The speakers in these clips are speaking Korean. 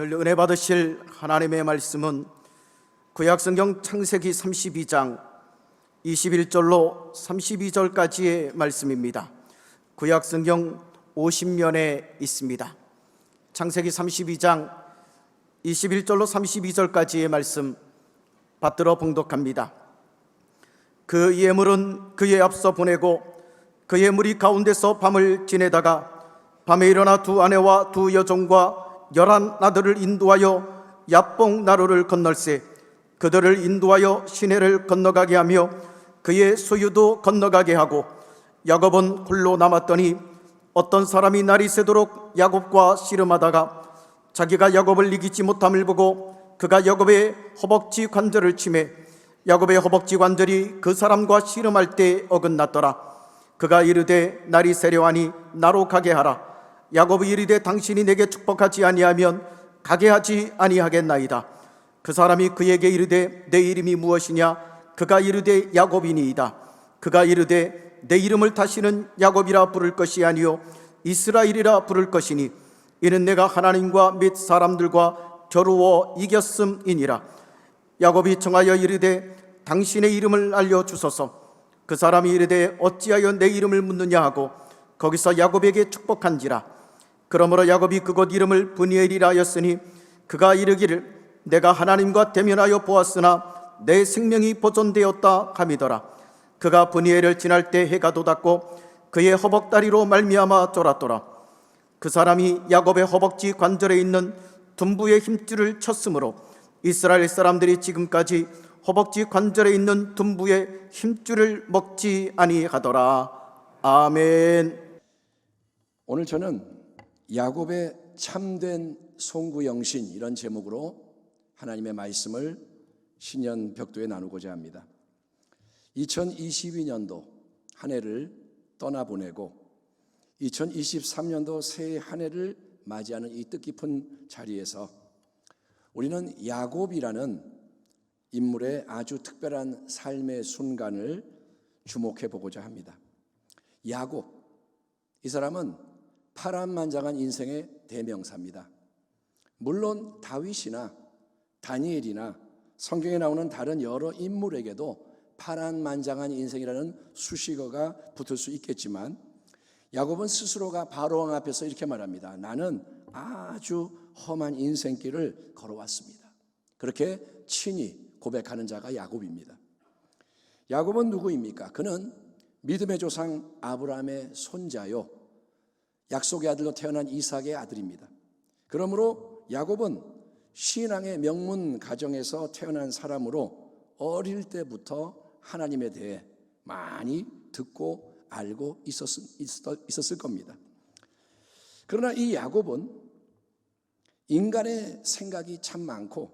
오늘 은혜 받으실 하나님의 말씀은 구약성경 창세기 32장 21절로 32절까지의 말씀입니다. 구약성경 50면에 있습니다. 창세기 32장 21절로 32절까지의 말씀 받들어 봉독합니다. 그 예물은 그에 앞서 보내고 그의 무리 가운데서 밤을 지내다가 밤에 일어나 두 아내와 두 여종과 11 아들을 인도하여 야뽕 나루를 건널세 그들을 인도하여 시내를 건너가게 하며 그의 소유도 건너가게 하고 야곱은 홀로 남았더니 어떤 사람이 날이 새도록 야곱과 씨름하다가 자기가 야곱을 이기지 못함을 보고 그가 야곱의 허벅지 관절을 치매 야곱의 허벅지 관절이 그 사람과 씨름할 때 어긋났더라. 그가 이르되 날이 새려하니 나로 가게 하라. 야곱이 이르되 당신이 내게 축복하지 아니하면 가게 하지 아니하겠나이다. 그 사람이 그에게 이르되 내 이름이 무엇이냐? 그가 이르되 야곱이니이다. 그가 이르되 내 이름을 다시는 야곱이라 부를 것이 아니요 이스라엘이라 부를 것이니 이는 내가 하나님과 및 사람들과 겨루어 이겼음이니라. 야곱이 청하여 이르되 당신의 이름을 알려주소서. 그 사람이 이르되 어찌하여 내 이름을 묻느냐 하고 거기서 야곱에게 축복한지라. 그러므로 야곱이 그곳 이름을 브니엘이라 하였으니 그가 이르기를 내가 하나님과 대면하여 보았으나 내 생명이 보존되었다 함이더라. 그가 브니엘을 지날 때 해가 돋았고 그의 허벅다리로 말미암아 쫄았더라. 그 사람이 야곱의 허벅지 관절에 있는 둔부의 힘줄을 쳤으므로 이스라엘 사람들이 지금까지 허벅지 관절에 있는 둔부의 힘줄을 먹지 아니하더라. 아멘. 오늘 저는 야곱의 참된 송구영신 이런 제목으로 하나님의 말씀을 신년 벽도에 나누고자 합니다. 2022년도 한 해를 떠나보내고 2023년도 새해 한 해를 맞이하는 이 뜻깊은 자리에서 우리는 야곱이라는 인물의 아주 특별한 삶의 순간을 주목해 보고자 합니다. 야곱, 이 사람은 파란만장한 인생의 대명사입니다. 물론 다윗이나 다니엘이나 성경에 나오는 다른 여러 인물에게도 파란만장한 인생이라는 수식어가 붙을 수 있겠지만 야곱은 스스로가 바로왕 앞에서 이렇게 말합니다. 나는 아주 험한 인생길을 걸어왔습니다. 그렇게 친히 고백하는 자가 야곱입니다. 야곱은 누구입니까? 그는 믿음의 조상 아브라함의 손자요 약속의 아들로 태어난 이삭의 아들입니다. 그러므로 야곱은 신앙의 명문 가정에서 태어난 사람으로 어릴 때부터 하나님에 대해 많이 듣고 알고 있었을 겁니다. 그러나 이 야곱은 인간의 생각이 참 많고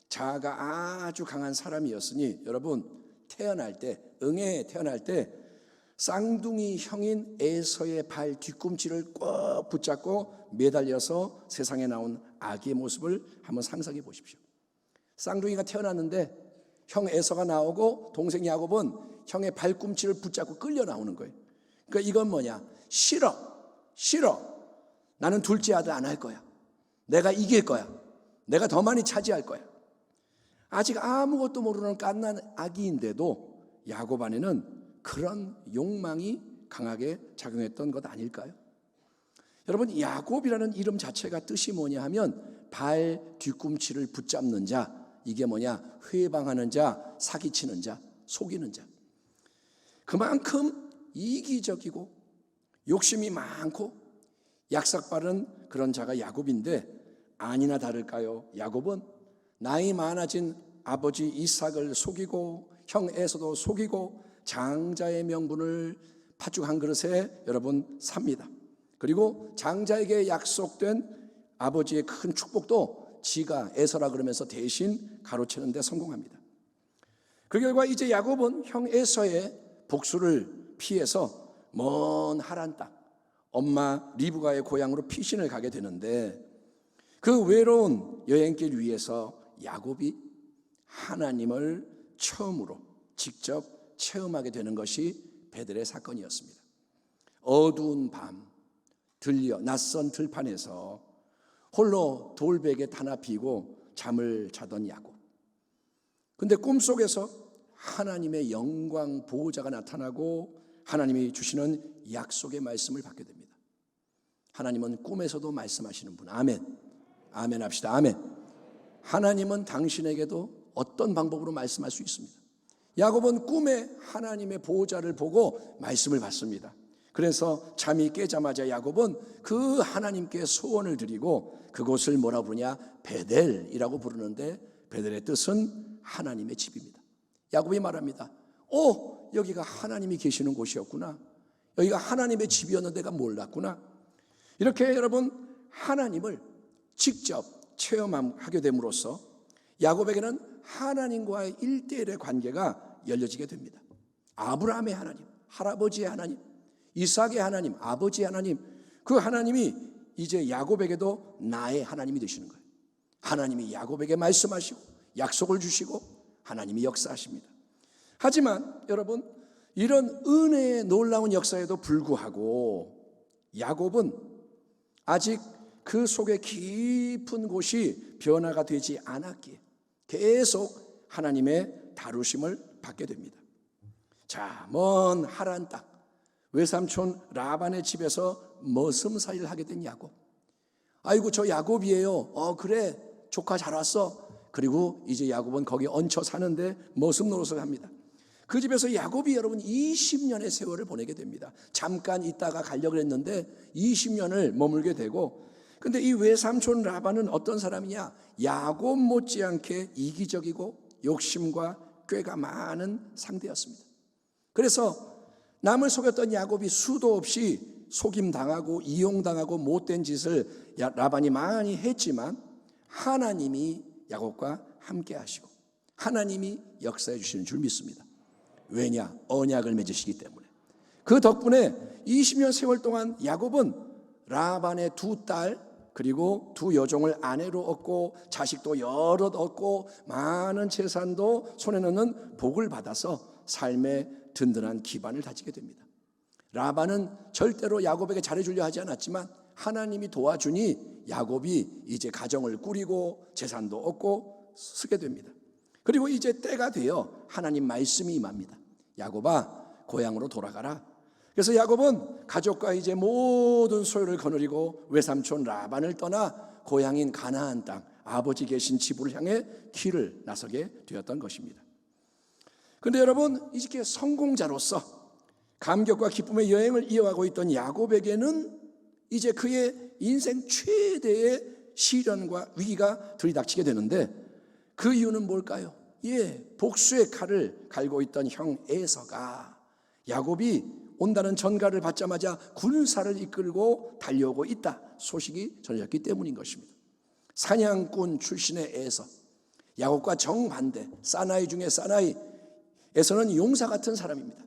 자아가 아주 강한 사람이었으니 여러분 응에 태어날 때 쌍둥이 형인 에서의 발 뒤꿈치를 꼭 붙잡고 매달려서 세상에 나온 아기의 모습을 한번 상상해 보십시오. 쌍둥이가 태어났는데 형 에서가 나오고 동생 야곱은 형의 발꿈치를 붙잡고 끌려 나오는 거예요. 그러니까 이건 뭐냐? 싫어. 나는 둘째 아들 안 할 거야. 내가 이길 거야. 내가 더 많이 차지할 거야. 아직 아무것도 모르는 갓난 아기인데도 야곱 안에는 그런 욕망이 강하게 작용했던 것 아닐까요? 여러분, 야곱이라는 이름 자체가 뜻이 뭐냐 하면 발 뒤꿈치를 붙잡는 자, 이게 뭐냐? 회방하는 자, 사기치는 자, 속이는 자. 그만큼 이기적이고 욕심이 많고 약삭빠른 그런 자가 야곱인데 아니나 다를까요? 야곱은 나이 많아진 아버지 이삭을 속이고 형 에서도 속이고 장자의 명분을 팥죽 한 그릇에 여러분 삽니다. 그리고 장자에게 약속된 아버지의 큰 축복도 지가 에서라 그러면서 대신 가로채는 데 성공합니다. 그 결과 이제 야곱은 형 에서의 복수를 피해서 먼 하란 땅, 엄마 리브가의 고향으로 피신을 가게 되는데 그 외로운 여행길 위에서 야곱이 하나님을 처음으로 직접 체험하게 되는 것이 베델의 사건이었습니다. 어두운 밤 들려 낯선 들판에서 홀로 돌베개 하나 비고 잠을 자던 야곱. 근데 꿈속에서 하나님의 영광 보호자가 나타나고 하나님이 주시는 약속의 말씀을 받게 됩니다. 하나님은 꿈에서도 말씀하시는 분. 아멘. 아멘 합시다. 아멘. 하나님은 당신에게도 어떤 방법으로 말씀할 수 있습니다. 야곱은 꿈에 하나님의 보호자를 보고 말씀을 받습니다. 그래서 잠이 깨자마자 야곱은 그 하나님께 소원을 드리고 그곳을 뭐라 부르냐? 베델이라고 부르는데 베델의 뜻은 하나님의 집입니다. 야곱이 말합니다. 여기가 하나님이 계시는 곳이었구나. 여기가 하나님의 집이었는 데가 몰랐구나. 이렇게 여러분 하나님을 직접 체험하게 됨으로써 야곱에게는 하나님과의 1:1의 관계가 열려지게 됩니다. 아브라함의 하나님, 할아버지의 하나님, 이삭의 하나님, 아버지의 하나님, 그 하나님이 이제 야곱에게도 나의 하나님이 되시는 거예요. 하나님이 야곱에게 말씀하시고 약속을 주시고 하나님이 역사하십니다. 하지만 여러분, 이런 은혜의 놀라운 역사에도 불구하고 야곱은 아직 그 속에 깊은 곳이 변화가 되지 않았기에 계속 하나님의 다루심을 받게 됩니다. 자, 먼 하란 땅, 외삼촌 라반의 집에서 머슴살이를 하게 된 야곱. 아이고, 저 야곱이에요. 그래, 조카 잘 왔어. 그리고 이제 야곱은 거기 얹혀 사는데 머슴 노릇을 합니다. 그 집에서 야곱이 여러분 20년의 세월을 보내게 됩니다. 잠깐 있다가 가려고 했는데 20년을 머물게 되고, 근데 이 외삼촌 라반은 어떤 사람이냐? 야곱 못지않게 이기적이고 욕심과 꾀가 많은 상대였습니다. 그래서 남을 속였던 야곱이 수도 없이 속임당하고 이용당하고 못된 짓을 라반이 많이 했지만 하나님이 야곱과 함께 하시고 하나님이 역사해 주시는 줄 믿습니다. 왜냐? 언약을 맺으시기 때문에. 그 덕분에 20년 세월 동안 야곱은 라반의 2딸 그리고 2 여종을 아내로 얻고 자식도 여럿 얻고 많은 재산도 손에 넣는 복을 받아서 삶의 든든한 기반을 다지게 됩니다. 라반은 절대로 야곱에게 잘해주려 하지 않았지만 하나님이 도와주니 야곱이 이제 가정을 꾸리고 재산도 얻고 쓰게 됩니다. 그리고 이제 때가 되어 하나님 말씀이 임합니다. 야곱아, 고향으로 돌아가라. 그래서 야곱은 가족과 이제 모든 소유를 거느리고 외삼촌 라반을 떠나 고향인 가나안 땅, 아버지 계신 집을 향해 길을 나서게 되었던 것입니다. 그런데 여러분, 이렇게 성공자로서 감격과 기쁨의 여행을 이어가고 있던 야곱에게는 이제 그의 인생 최대의 시련과 위기가 들이닥치게 되는데 그 이유는 뭘까요? 복수의 칼을 갈고 있던 형 에서가 야곱이 온다는 전가를 받자마자 군사를 이끌고 달려오고 있다 소식이 전해졌기 때문인 것입니다. 사냥꾼 출신의 에서, 야곱과 정반대 사나이 중에 사나이. 에서는 용사 같은 사람입니다.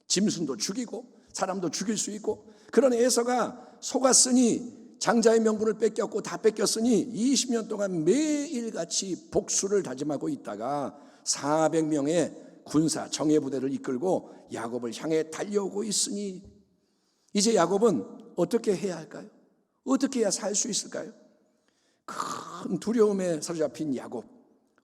짐승도 죽이고 사람도 죽일 수 있고, 그런 에서가 속았으니 장자의 명분을 뺏겼고 다 뺏겼으니 20년 동안 매일같이 복수를 다짐하고 있다가 400명의 군사 정예부대를 이끌고 야곱을 향해 달려오고 있으니 이제 야곱은 어떻게 해야 할까요? 어떻게 해야 살 수 있을까요? 큰 두려움에 사로잡힌 야곱,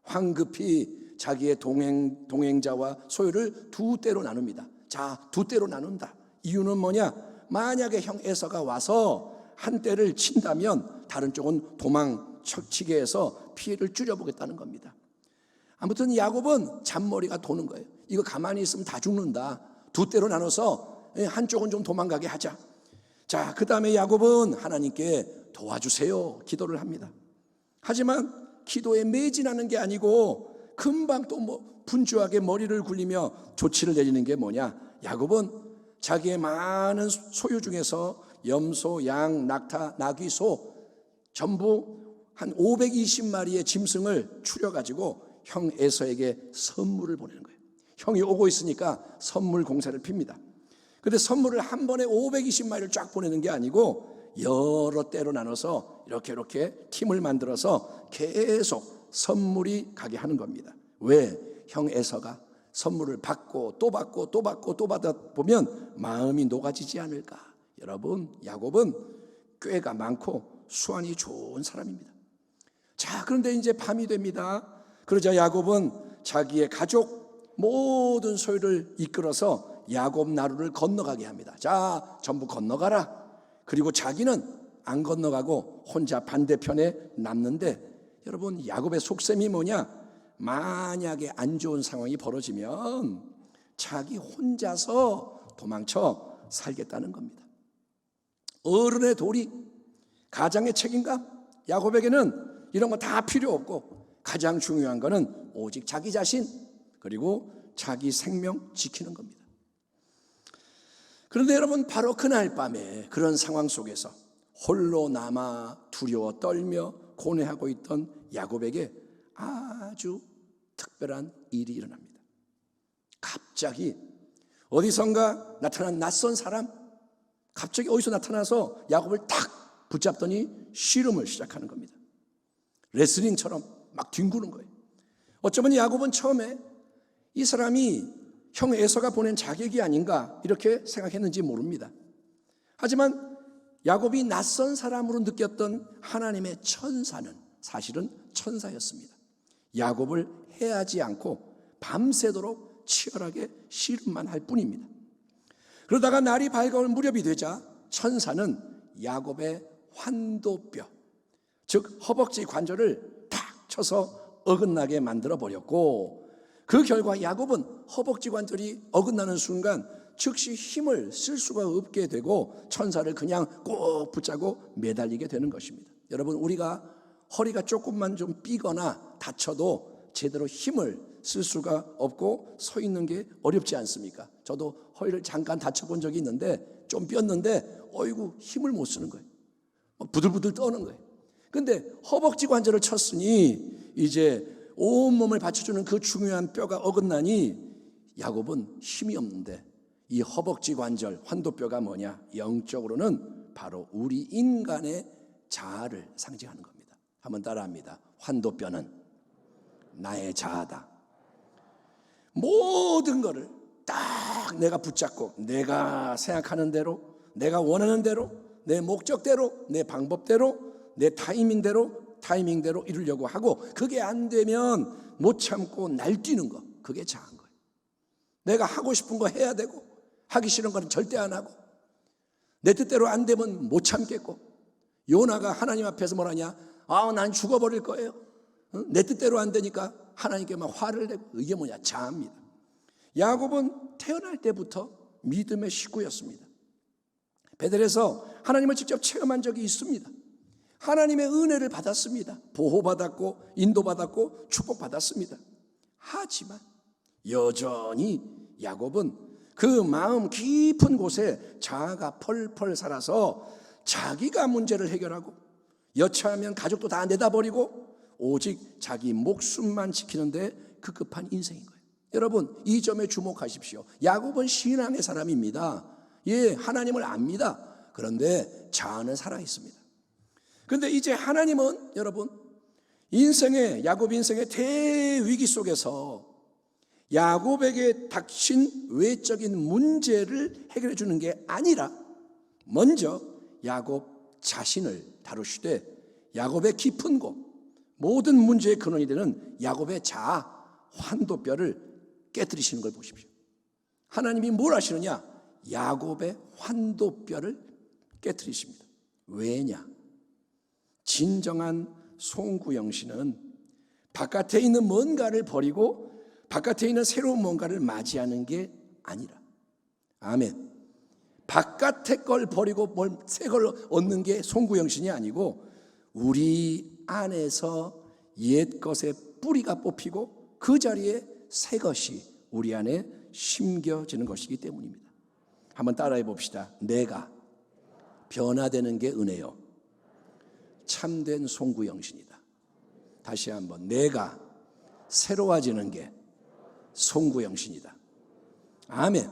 황급히 자기의 동행자와 소유를 2대로 나눕니다. 자, 2대로 나눈다. 이유는 뭐냐? 만약에 형 에서가 와서 한 대를 친다면 다른 쪽은 도망치게 해서 피해를 줄여보겠다는 겁니다. 아무튼 야곱은 잔머리가 도는 거예요. 이거 가만히 있으면 다 죽는다. 2대로 나눠서 한쪽은 좀 도망가게 하자. 자, 그 다음에 야곱은 하나님께 도와주세요 기도를 합니다. 하지만 기도에 매진하는 게 아니고 금방 또 분주하게 머리를 굴리며 조치를 내리는 게 뭐냐? 야곱은 자기의 많은 소유 중에서 염소, 양, 낙타, 나귀, 소 전부 한 520마리의 짐승을 추려가지고 형 에서에게 선물을 보내는 거예요. 형이 오고 있으니까 선물 공세를 핍니다. 그런데 선물을 한 번에 520마리를 쫙 보내는 게 아니고 여러 때로 나눠서 이렇게 팀을 만들어서 계속 선물이 가게 하는 겁니다. 왜? 형 에서가 선물을 받고 또 받고 또 받고 또 받아 보면 마음이 녹아지지 않을까. 여러분, 야곱은 꾀가 많고 수완이 좋은 사람입니다. 자, 그런데 이제 밤이 됩니다. 그러자 야곱은 자기의 가족 모든 소유를 이끌어서 야곱 나루를 건너가게 합니다. 자, 전부 건너가라. 그리고 자기는 안 건너가고 혼자 반대편에 남는데, 여러분, 야곱의 속셈이 뭐냐? 만약에 안 좋은 상황이 벌어지면 자기 혼자서 도망쳐 살겠다는 겁니다. 어른의 도리, 가장의 책임감, 야곱에게는 이런 거 다 필요 없고 가장 중요한 거는 오직 자기 자신, 그리고 자기 생명 지키는 겁니다. 그런데 여러분, 바로 그날 밤에 그런 상황 속에서 홀로 남아 두려워 떨며 고뇌하고 있던 야곱에게 아주 특별한 일이 일어납니다. 갑자기 어디선가 나타난 낯선 사람, 갑자기 어디서 나타나서 야곱을 탁 붙잡더니 씨름을 시작하는 겁니다. 레슬링처럼 막 뒹구는 거예요. 어쩌면 야곱은 처음에 이 사람이 형 에서가 보낸 자객이 아닌가 이렇게 생각했는지 모릅니다. 하지만 야곱이 낯선 사람으로 느꼈던 하나님의 천사는 사실은 천사였습니다. 야곱을 해하지 않고 밤새도록 치열하게 씨름만 할 뿐입니다. 그러다가 날이 밝아올 무렵이 되자 천사는 야곱의 환도뼈, 즉 허벅지 관절을 탁 쳐서 어긋나게 만들어 버렸고, 그 결과 야곱은 허벅지 관절이 어긋나는 순간 즉시 힘을 쓸 수가 없게 되고 천사를 그냥 꼭 붙잡고 매달리게 되는 것입니다. 여러분, 우리가 허리가 조금만 좀 삐거나 다쳐도 제대로 힘을 쓸 수가 없고 서 있는 게 어렵지 않습니까? 저도 허리를 잠깐 다쳐본 적이 있는데 좀 삐었는데 어이구 힘을 못 쓰는 거예요. 부들부들 떠는 거예요. 근데 허벅지 관절을 쳤으니 이제 온몸을 받쳐주는 그 중요한 뼈가 어긋나니 야곱은 힘이 없는데, 이 허벅지 관절 환도뼈가 뭐냐? 영적으로는 바로 우리 인간의 자아를 상징하는 겁니다. 한번 따라합니다. 환도뼈는 나의 자아다. 모든 거를 딱 내가 붙잡고 내가 생각하는 대로, 내가 원하는 대로, 내 목적대로, 내 방법대로, 내 타이밍대로 이루려고 하고, 그게 안 되면 못 참고 날뛰는 거, 그게 자아인 거예요. 내가 하고 싶은 거 해야 되고 하기 싫은 거는 절대 안 하고, 내 뜻대로 안 되면 못 참겠고, 요나가 하나님 앞에서 뭐라냐? 난 죽어버릴 거예요. 내 뜻대로 안 되니까 하나님께 막 화를 내고, 이게 뭐냐? 자아입니다. 야곱은 태어날 때부터 믿음의 식구였습니다. 베델에서 하나님을 직접 체험한 적이 있습니다. 하나님의 은혜를 받았습니다. 보호받았고 인도받았고 축복받았습니다. 하지만 여전히 야곱은 그 마음 깊은 곳에 자아가 펄펄 살아서 자기가 문제를 해결하고, 여차하면 가족도 다 내다버리고 오직 자기 목숨만 지키는데 급급한 인생인 거예요. 여러분, 이 점에 주목하십시오. 야곱은 신앙의 사람입니다. 예, 하나님을 압니다. 그런데 자아는 살아있습니다. 그런데 이제 하나님은 여러분, 야곱 인생의 대위기 속에서 야곱에게 닥친 외적인 문제를 해결해 주는 게 아니라 먼저 야곱 자신을 다루시되, 야곱의 깊은 곳, 모든 문제의 근원이 되는 야곱의 자아, 환도뼈를 깨뜨리시는 걸 보십시오. 하나님이 뭘 하시느냐? 야곱의 환도뼈를 깨뜨리십니다. 왜냐? 진정한 송구영신은 바깥에 있는 뭔가를 버리고 바깥에 있는 새로운 뭔가를 맞이하는 게 아니라, 아멘, 바깥의 걸 버리고 새 걸 얻는 게 송구영신이 아니고, 우리 안에서 옛 것의 뿌리가 뽑히고 그 자리에 새 것이 우리 안에 심겨지는 것이기 때문입니다. 한번 따라해 봅시다. 내가 변화되는 게 은혜요, 참된 송구영신이다. 다시 한번, 내가 새로워지는 게 송구영신이다. 아멘.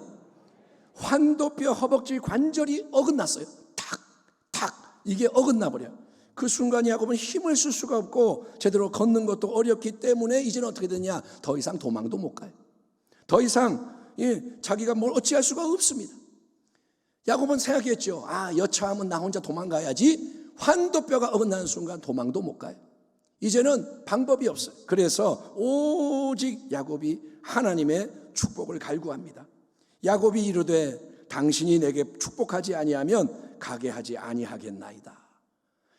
환도뼈 허벅지 관절이 어긋났어요. 탁 이게 어긋나 버려요. 그 순간 야곱은 힘을 쓸 수가 없고 제대로 걷는 것도 어렵기 때문에 이제는 어떻게 되냐? 더 이상 도망도 못 가요. 더 이상 자기가 뭘 어찌할 수가 없습니다. 야곱은 생각했죠. 여차하면 나 혼자 도망가야지. 환도뼈가 어긋나는 순간 도망도 못 가요. 이제는 방법이 없어요. 그래서 오직 야곱이 하나님의 축복을 갈구합니다. 야곱이 이르되 당신이 내게 축복하지 아니하면 가게 하지 아니하겠나이다.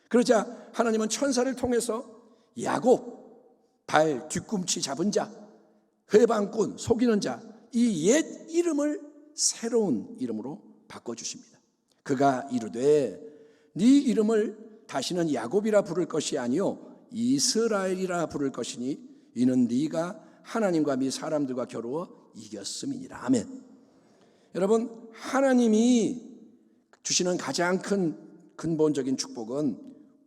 그러자 하나님은 천사를 통해서 야곱, 발 뒤꿈치 잡은 자, 회방꾼, 속이는 자, 이 옛 이름을 새로운 이름으로 바꿔주십니다. 그가 이르되 네 이름을 다시는 야곱이라 부를 것이 아니요 이스라엘이라 부를 것이니 이는 네가 하나님과 및 사람들과 겨루어 이겼음이니라. 아멘. 여러분, 하나님이 주시는 가장 큰 근본적인 축복은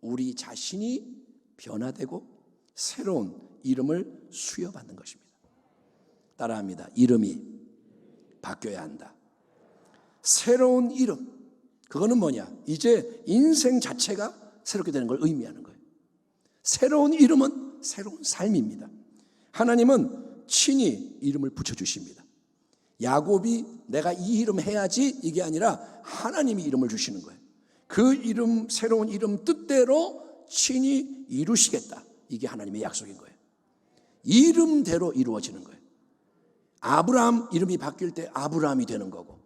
우리 자신이 변화되고 새로운 이름을 수여받는 것입니다. 따라합니다. 이름이 바뀌어야 한다. 새로운 이름, 그거는 뭐냐? 이제 인생 자체가 새롭게 되는 걸 의미하는 거예요. 새로운 이름은 새로운 삶입니다. 하나님은 친히 이름을 붙여주십니다. 야곱이 내가 이 이름 해야지 이게 아니라 하나님이 이름을 주시는 거예요. 그 이름, 새로운 이름 뜻대로 친히 이루시겠다. 이게 하나님의 약속인 거예요. 이름대로 이루어지는 거예요. 아브라함 이름이 바뀔 때 아브라함이 되는 거고,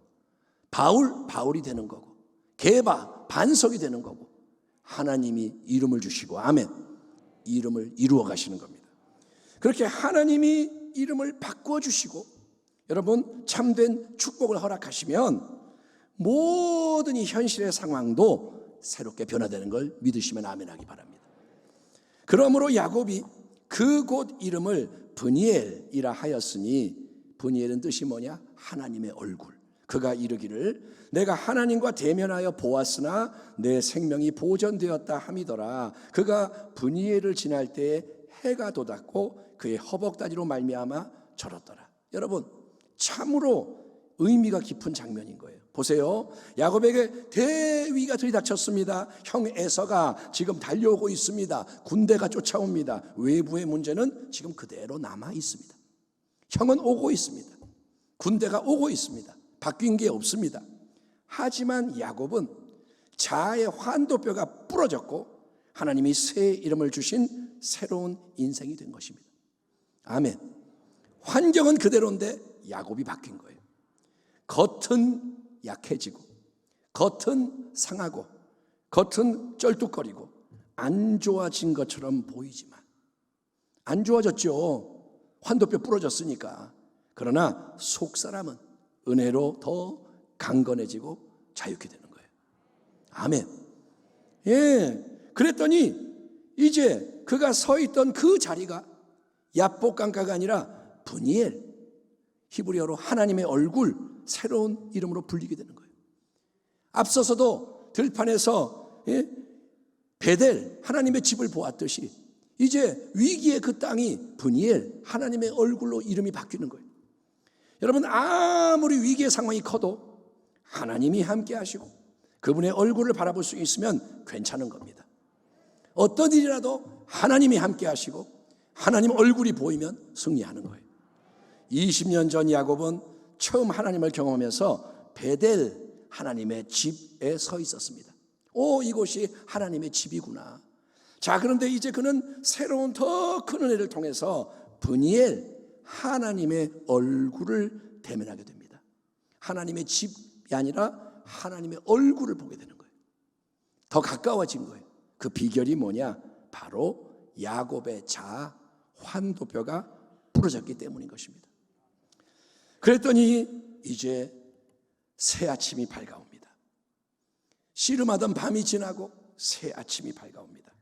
바울이 되는 거고, 게바, 반석이 되는 거고, 하나님이 이름을 주시고, 아멘, 이름을 이루어 가시는 겁니다. 그렇게 하나님이 이름을 바꾸어 주시고 여러분 참된 축복을 허락하시면 모든 이 현실의 상황도 새롭게 변화되는 걸 믿으시면 아멘하기 바랍니다. 그러므로 야곱이 그곳 이름을 브니엘이라 하였으니, 브니엘은 뜻이 뭐냐? 하나님의 얼굴. 그가 이르기를 내가 하나님과 대면하여 보았으나 내 생명이 보존되었다 함이더라. 그가 브니엘을 지날 때에 해가 돋았고 그의 허벅다리로 말미암아 절었더라. 여러분, 참으로 의미가 깊은 장면인 거예요. 보세요. 야곱에게 대위가 들이닥쳤습니다. 형 에서가 지금 달려오고 있습니다. 군대가 쫓아옵니다. 외부의 문제는 지금 그대로 남아 있습니다. 형은 오고 있습니다. 군대가 오고 있습니다. 바뀐 게 없습니다. 하지만 야곱은 자아의 환도뼈가 부러졌고 하나님이 새 이름을 주신 새로운 인생이 된 것입니다. 아멘. 환경은 그대로인데 야곱이 바뀐 거예요. 겉은 약해지고, 겉은 상하고, 겉은 쩔뚝거리고 안 좋아진 것처럼 보이지만 안 좋아졌죠. 환도뼈 부러졌으니까. 그러나 속사람은 은혜로 더 강건해지고 자유케 되는 거예요. 아멘. 예. 그랬더니 이제 그가 서 있던 그 자리가 야복강가가 아니라 브니엘, 히브리어로 하나님의 얼굴, 새로운 이름으로 불리게 되는 거예요. 앞서서도 들판에서 베델, 하나님의 집을 보았듯이 이제 위기의 그 땅이 브니엘, 하나님의 얼굴로 이름이 바뀌는 거예요. 여러분, 아무리 위기의 상황이 커도 하나님이 함께 하시고 그분의 얼굴을 바라볼 수 있으면 괜찮은 겁니다. 어떤 일이라도 하나님이 함께 하시고 하나님 얼굴이 보이면 승리하는 거예요. 20년 전 야곱은 처음 하나님을 경험하면서 베델, 하나님의 집에 서 있었습니다. 오, 이곳이 하나님의 집이구나. 자, 그런데 이제 그는 새로운 더 큰 은혜를 통해서 브니엘, 하나님의 얼굴을 대면하게 됩니다. 하나님의 집이 아니라 하나님의 얼굴을 보게 되는 거예요. 더 가까워진 거예요. 그 비결이 뭐냐? 바로 야곱의 자아, 환도뼈가 부러졌기 때문인 것입니다. 그랬더니 이제 새 아침이 밝아옵니다. 씨름하던 밤이 지나고 새 아침이 밝아옵니다.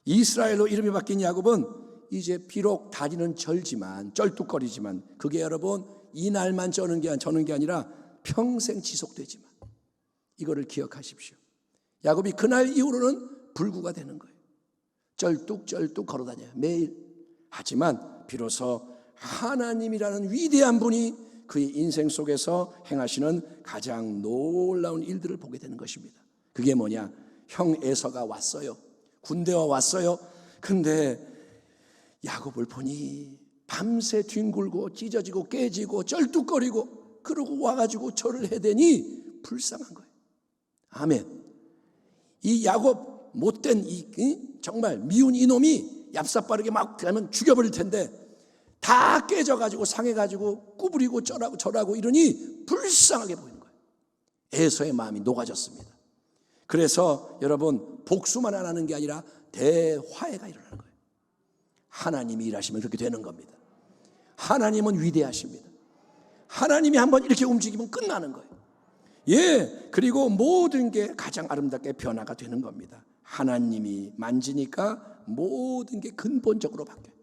이스라엘로 이름이 바뀐 야곱은 이제 비록 다리는 절지만, 쩔뚝거리지만 그게 여러분 이날만 저는 게 아니라 평생 지속되지만, 이거를 기억하십시오. 야곱이 그날 이후로는 불구가 되는 거예요. 쩔뚝쩔뚝 걸어다녀요, 매일. 하지만 비로소 하나님이라는 위대한 분이 그의 인생 속에서 행하시는 가장 놀라운 일들을 보게 되는 것입니다. 그게 뭐냐? 형 에서가 왔어요. 군대와 왔어요. 근데 야곱을 보니 밤새 뒹굴고 찢어지고 깨지고 쩔뚝거리고 그러고 와가지고 절을 해대니 불쌍한 거예요. 아멘. 이 야곱 못된 정말 미운 이놈이 얍삽바르게 막 들어가면 죽여버릴 텐데 다 깨져가지고 상해가지고 구부리고 절하고 이러니 불쌍하게 보이는 거예요. 에서의 마음이 녹아졌습니다. 그래서 여러분 복수만 안 하는 게 아니라 대화해가 일어나는 거예요. 하나님이 일하시면 그렇게 되는 겁니다. 하나님은 위대하십니다. 하나님이 한번 이렇게 움직이면 끝나는 거예요. 예, 그리고 모든 게 가장 아름답게 변화가 되는 겁니다. 하나님이 만지니까 모든 게 근본적으로 바뀌어요.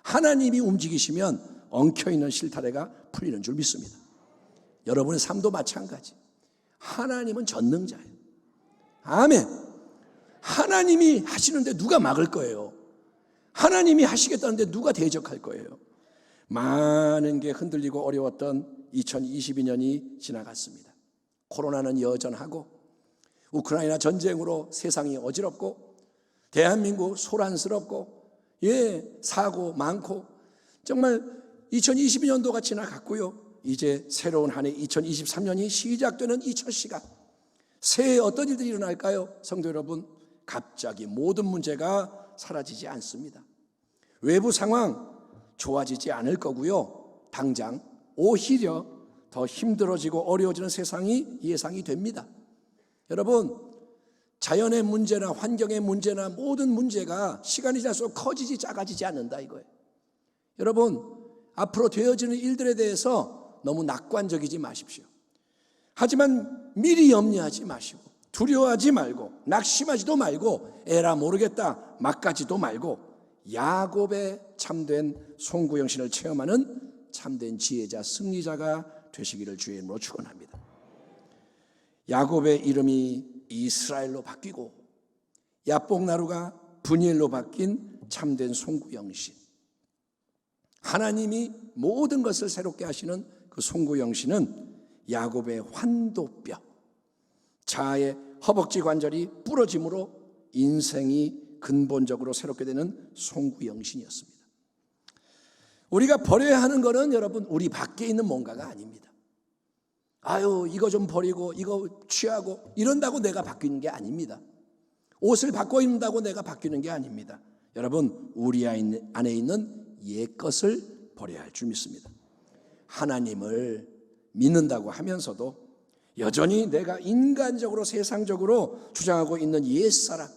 하나님이 움직이시면 엉켜있는 실타래가 풀리는 줄 믿습니다. 여러분의 삶도 마찬가지. 하나님은 전능자예요. 아멘. 하나님이 하시는데 누가 막을 거예요? 하나님이 하시겠다는데 누가 대적할 거예요? 많은 게 흔들리고 어려웠던 2022년이 지나갔습니다. 코로나는 여전하고 우크라이나 전쟁으로 세상이 어지럽고 대한민국 소란스럽고 사고 많고 정말 2022년도가 지나갔고요. 이제 새로운 한 해 2023년이 시작되는 이 첫 시간, 새해에 어떤 일들이 일어날까요? 성도 여러분, 갑자기 모든 문제가 사라지지 않습니다. 외부 상황 좋아지지 않을 거고요. 당장 오히려 더 힘들어지고 어려워지는 세상이 예상이 됩니다. 여러분, 자연의 문제나 환경의 문제나 모든 문제가 시간이 지날수록 커지지 작아지지 않는다 이거예요. 여러분, 앞으로 되어지는 일들에 대해서 너무 낙관적이지 마십시오. 하지만 미리 염려하지 마시고 두려워하지 말고 낙심하지도 말고 에라 모르겠다 막 가지도 말고 야곱의 참된 송구영신을 체험하는 참된 지혜자 승리자가 되시기를 주의 이름으로 축원합니다. 야곱의 이름이 이스라엘로 바뀌고 야복나루가 분이엘로 바뀐 참된 송구영신, 하나님이 모든 것을 새롭게 하시는 그 송구영신은 야곱의 환도뼈, 자아의 허벅지 관절이 부러짐으로 인생이 근본적으로 새롭게 되는 송구영신이었습니다. 우리가 버려야 하는 것은 여러분 우리 밖에 있는 뭔가가 아닙니다. 아유 이거 좀 버리고 이거 취하고 이런다고 내가 바뀌는 게 아닙니다. 옷을 바꿔 입는다고 내가 바뀌는 게 아닙니다. 여러분 우리 안에 있는 옛것을 버려야 할 줄 믿습니다. 하나님을 믿는다고 하면서도 여전히 내가 인간적으로 세상적으로 주장하고 있는 옛사람,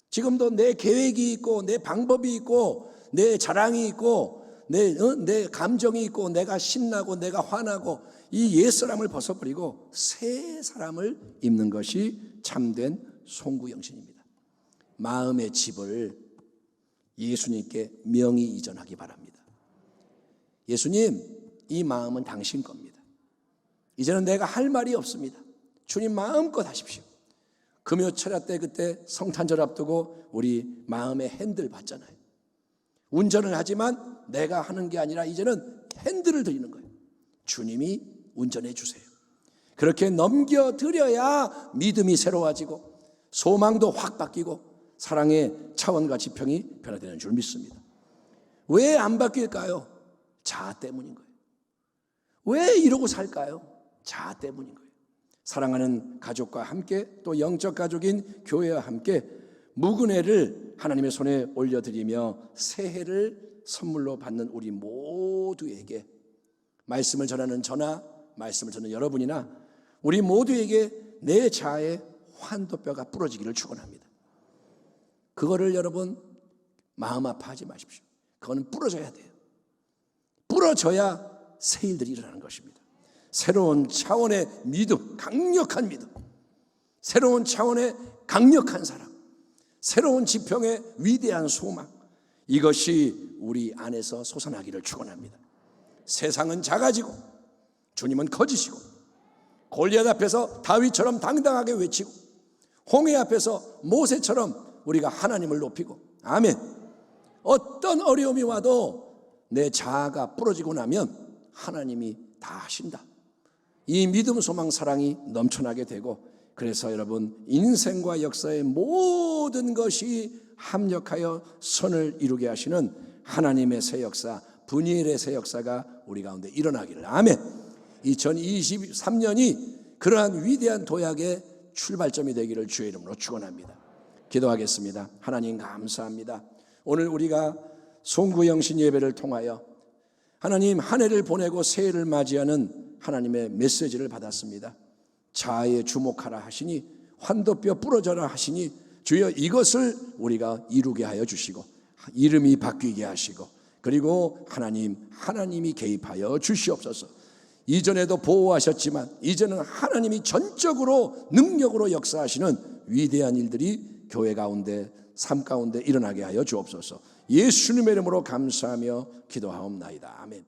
지금도 내 계획이 있고 내 방법이 있고 내 자랑이 있고 내 감정이 있고 내가 신나고 내가 화나고 이 옛사람을 벗어버리고 새 사람을 입는 것이 참된 송구영신입니다. 마음의 집을 예수님께 명의 이전하기 바랍니다. 예수님, 이 마음은 당신 겁니다. 이제는 내가 할 말이 없습니다. 주님 마음껏 하십시오. 금요철야 때 그때 성탄절 앞두고 우리 마음의 핸들 받잖아요. 운전을 하지만 내가 하는 게 아니라 이제는 핸들을 드리는 거예요. 주님이 운전해 주세요. 그렇게 넘겨드려야 믿음이 새로워지고 소망도 확 바뀌고 사랑의 차원과 지평이 변화되는 줄 믿습니다. 왜 안 바뀔까요? 자아 때문인 거예요. 왜 이러고 살까요? 자아 때문인 거예요. 사랑하는 가족과 함께 또 영적 가족인 교회와 함께 묵은회를 하나님의 손에 올려드리며 새해를 선물로 받는 우리 모두에게 말씀을 전하는 저나 말씀을 전하는 여러분이나 우리 모두에게 내 자아의 환도뼈가 부러지기를 축원합니다. 그거를 여러분 마음 아파하지 마십시오. 그거는 부러져야 돼요. 부러져야 새 일들이 일어나는 것입니다. 새로운 차원의 믿음, 강력한 믿음, 새로운 차원의 강력한 사랑, 새로운 지평의 위대한 소망, 이것이 우리 안에서 솟아나기를 축원합니다. 세상은 작아지고 주님은 커지시고 골리앗 앞에서 다윗처럼 당당하게 외치고 홍해 앞에서 모세처럼 우리가 하나님을 높이고 아멘. 어떤 어려움이 와도 내 자아가 부러지고 나면 하나님이 다 하신다. 이 믿음, 소망, 사랑이 넘쳐나게 되고 그래서 여러분 인생과 역사의 모든 것이 합력하여 선을 이루게 하시는 하나님의 새 역사, 분이엘의 새 역사가 우리 가운데 일어나기를 아멘. 2023년이 그러한 위대한 도약의 출발점이 되기를 주의 이름으로 축원합니다. 기도하겠습니다. 하나님 감사합니다. 오늘 우리가 송구영신 예배를 통하여 하나님 한 해를 보내고 새해를 맞이하는 하나님의 메시지를 받았습니다. 자아에 주목하라 하시니 환도뼈 부러져라 하시니 주여 이것을 우리가 이루게 하여 주시고 이름이 바뀌게 하시고 그리고 하나님이 개입하여 주시옵소서. 이전에도 보호하셨지만 이제는 하나님이 전적으로 능력으로 역사하시는 위대한 일들이 교회 가운데 삶 가운데 일어나게 하여 주옵소서. 예수님의 이름으로 감사하며 기도하옵나이다. 아멘.